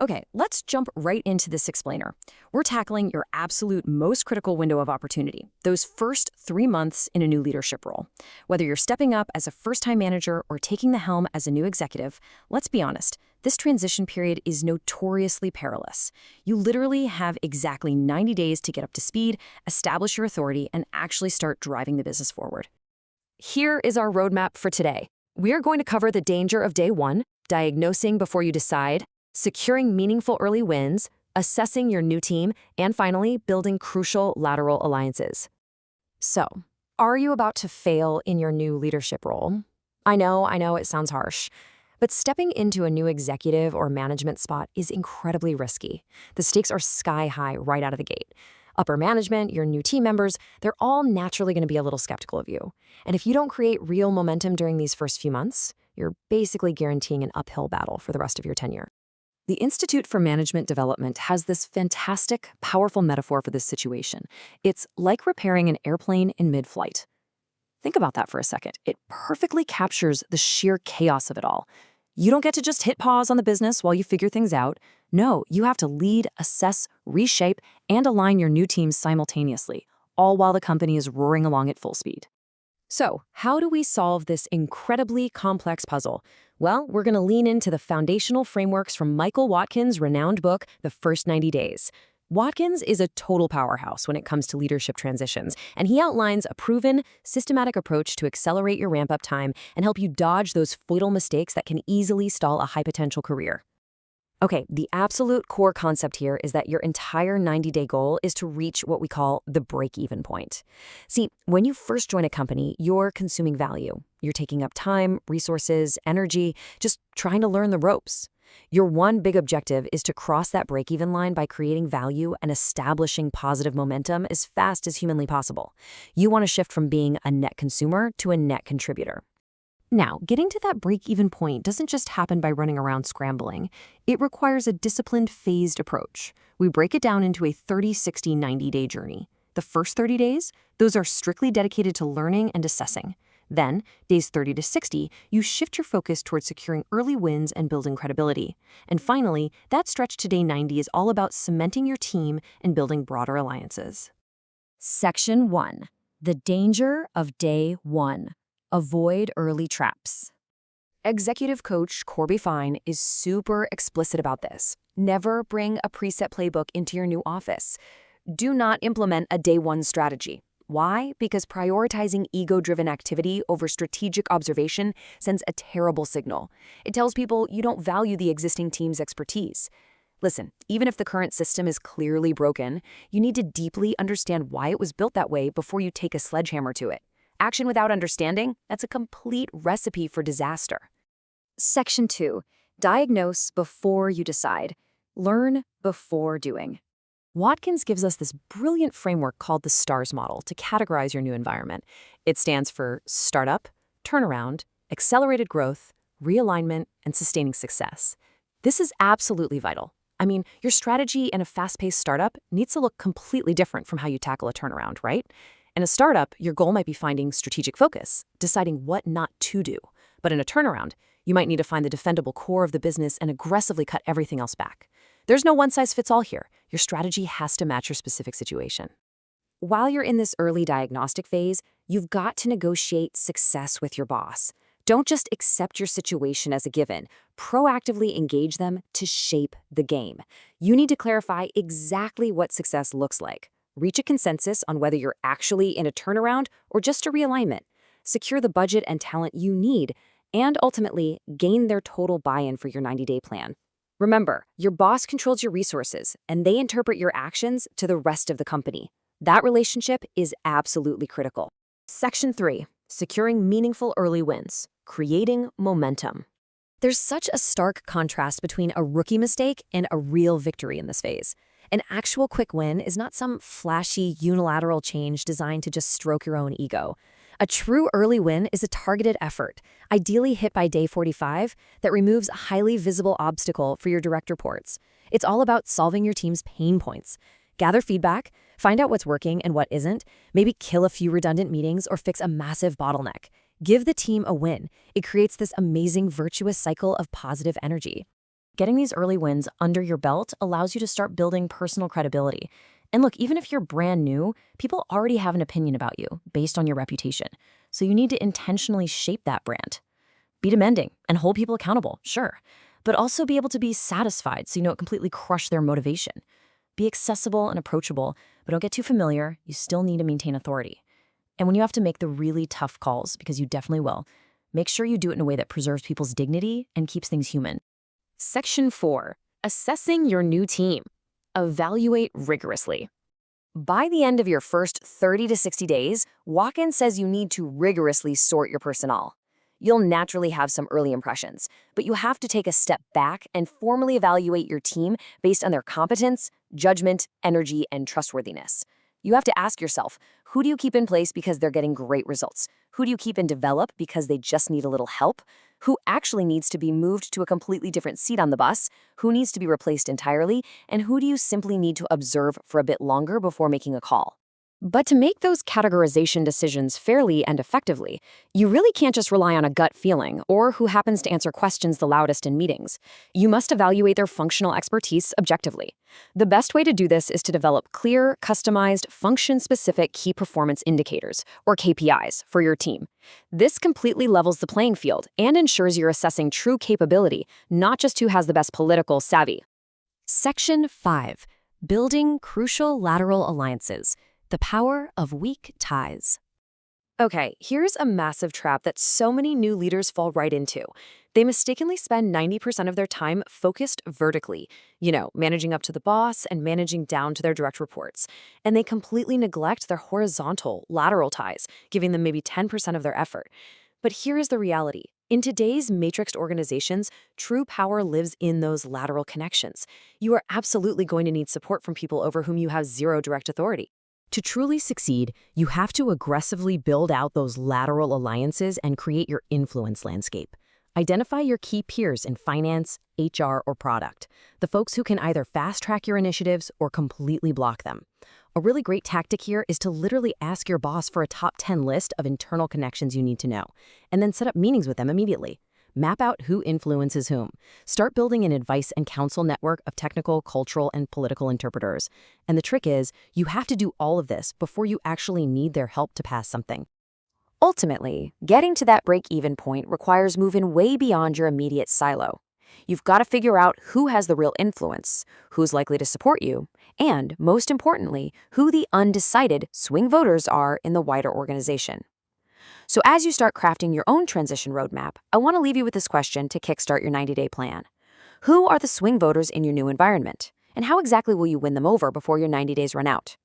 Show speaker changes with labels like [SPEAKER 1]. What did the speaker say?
[SPEAKER 1] Okay, let's jump right into this explainer. We're tackling your absolute most critical window of opportunity, those first 3 months in a new leadership role. Whether you're stepping up as a first-time manager or taking the helm as a new executive, let's be honest, this transition period is notoriously perilous. You literally have exactly 90 days to get up to speed, establish your authority, and actually start driving the business forward. Here is our roadmap for today. We are going to cover the danger of day one, diagnosing before you decide, securing meaningful early wins, assessing your new team, and finally, building crucial lateral alliances. So, are you about to fail in your new leadership role? I know, it sounds harsh. But stepping into a new executive or management spot is incredibly risky. The stakes are sky high right out of the gate. Upper management, your new team members, they're all naturally going to be a little skeptical of you. And if you don't create real momentum during these first few months, you're basically guaranteeing an uphill battle for the rest of your tenure. The Institute for Management Development has this fantastic, powerful metaphor for this situation. It's like repairing an airplane in mid-flight. Think about that for a second. It perfectly captures the sheer chaos of it all. You don't get to just hit pause on the business while you figure things out. No, you have to lead, assess, reshape, and align your new teams simultaneously, all while the company is roaring along at full speed. So, how do we solve this incredibly complex puzzle? Well, we're going to lean into the foundational frameworks from Michael Watkins' renowned book, The First 90 Days. Watkins is a total powerhouse when it comes to leadership transitions, and he outlines a proven, systematic approach to accelerate your ramp-up time and help you dodge those fatal mistakes that can easily stall a high-potential career. Okay, the absolute core concept here is that your entire 90-day goal is to reach what we call the break-even point. See, when you first join a company, you're consuming value. You're taking up time, resources, energy, just trying to learn the ropes. Your one big objective is to cross that break-even line by creating value and establishing positive momentum as fast as humanly possible. You want to shift from being a net consumer to a net contributor. Now, getting to that break-even point doesn't just happen by running around scrambling. It requires a disciplined, phased approach. We break it down into a 30, 60, 90-day journey. The first 30 days, those are strictly dedicated to learning and assessing. Then, days 30 to 60, you shift your focus towards securing early wins and building credibility. And finally, that stretch to day 90 is all about cementing your team and building broader alliances. Section 1. The danger of day 1. Avoid early traps. Executive coach Corby Fine is super explicit about this. Never bring a preset playbook into your new office. Do not implement a day one strategy. Why? Because prioritizing ego-driven activity over strategic observation sends a terrible signal. It tells people you don't value the existing team's expertise. Listen, even if the current system is clearly broken, you need to deeply understand why it was built that way before you take a sledgehammer to it. Action without understanding, that's a complete recipe for disaster. Section 2. Diagnose before you decide. Learn before doing. Watkins gives us this brilliant framework called the STARS model to categorize your new environment. It stands for startup, turnaround, accelerated growth, realignment, and sustaining success. This is absolutely vital. I mean, your strategy in a fast-paced startup needs to look completely different from how you tackle a turnaround, right? In a startup, your goal might be finding strategic focus, deciding what not to do. But in a turnaround, you might need to find the defendable core of the business and aggressively cut everything else back. There's no one-size-fits-all here. Your strategy has to match your specific situation. While you're in this early diagnostic phase, you've got to negotiate success with your boss. Don't just accept your situation as a given. Proactively engage them to shape the game. You need to clarify exactly what success looks like. Reach a consensus on whether you're actually in a turnaround or just a realignment. Secure the budget and talent you need, and ultimately gain their total buy-in for your 90-day plan. Remember, your boss controls your resources, and they interpret your actions to the rest of the company. That relationship is absolutely critical. Section 3. Securing meaningful early wins. Creating momentum. There's such a stark contrast between a rookie mistake and a real victory in this phase. An actual quick win is not some flashy, unilateral change designed to just stroke your own ego. A true early win is a targeted effort, ideally hit by day 45, that removes a highly visible obstacle for your direct reports. It's all about solving your team's pain points. Gather feedback, find out what's working and what isn't, maybe kill a few redundant meetings or fix a massive bottleneck. Give the team a win. It creates this amazing virtuous cycle of positive energy. Getting these early wins under your belt allows you to start building personal credibility. And look, even if you're brand new, people already have an opinion about you based on your reputation. So you need to intentionally shape that brand. Be demanding and hold people accountable, sure, but also be able to be satisfied so you don't completely crush their motivation. Be accessible and approachable, but don't get too familiar. You still need to maintain authority. And when you have to make the really tough calls, because you definitely will, make sure you do it in a way that preserves people's dignity and keeps things human. Section 4. Assessing your new team. Evaluate rigorously. By the end of your first 30 to 60 days, Walk-In says you need to rigorously sort your personnel. You'll naturally have some early impressions, but you have to take a step back and formally evaluate your team based on their competence, judgment, energy, and trustworthiness. You have to ask yourself, who do you keep in place because they're getting great results? Who do you keep and develop because they just need a little help? Who actually needs to be moved to a completely different seat on the bus? Who needs to be replaced entirely? And who do you simply need to observe for a bit longer before making a call? But to make those categorization decisions fairly and effectively, you really can't just rely on a gut feeling or who happens to answer questions the loudest in meetings. You must evaluate their functional expertise objectively. The best way to do this is to develop clear, customized, function-specific key performance indicators, or KPIs, for your team. This completely levels the playing field and ensures you're assessing true capability, not just who has the best political savvy. Section 5. Building crucial lateral alliances. The power of weak ties. Okay, here's a massive trap that so many new leaders fall right into. They mistakenly spend 90% of their time focused vertically, managing up to the boss and managing down to their direct reports. And they completely neglect their horizontal, lateral ties, giving them maybe 10% of their effort. But here is the reality. In today's matrixed organizations, true power lives in those lateral connections. You are absolutely going to need support from people over whom you have zero direct authority. To truly succeed, you have to aggressively build out those lateral alliances and create your influence landscape. Identify your key peers in finance, HR, or product, the folks who can either fast-track your initiatives or completely block them. A really great tactic here is to literally ask your boss for a top 10 list of internal connections you need to know, and then set up meetings with them immediately. Map out who influences whom. Start building an advice and counsel network of technical, cultural, and political interpreters. And the trick is, you have to do all of this before you actually need their help to pass something. Ultimately, getting to that break-even point requires moving way beyond your immediate silo. You've got to figure out who has the real influence, who's likely to support you, and, most importantly, who the undecided swing voters are in the wider organization. So as you start crafting your own transition roadmap, I want to leave you with this question to kickstart your 90-day plan. Who are the swing voters in your new environment? And how exactly will you win them over before your 90 days run out?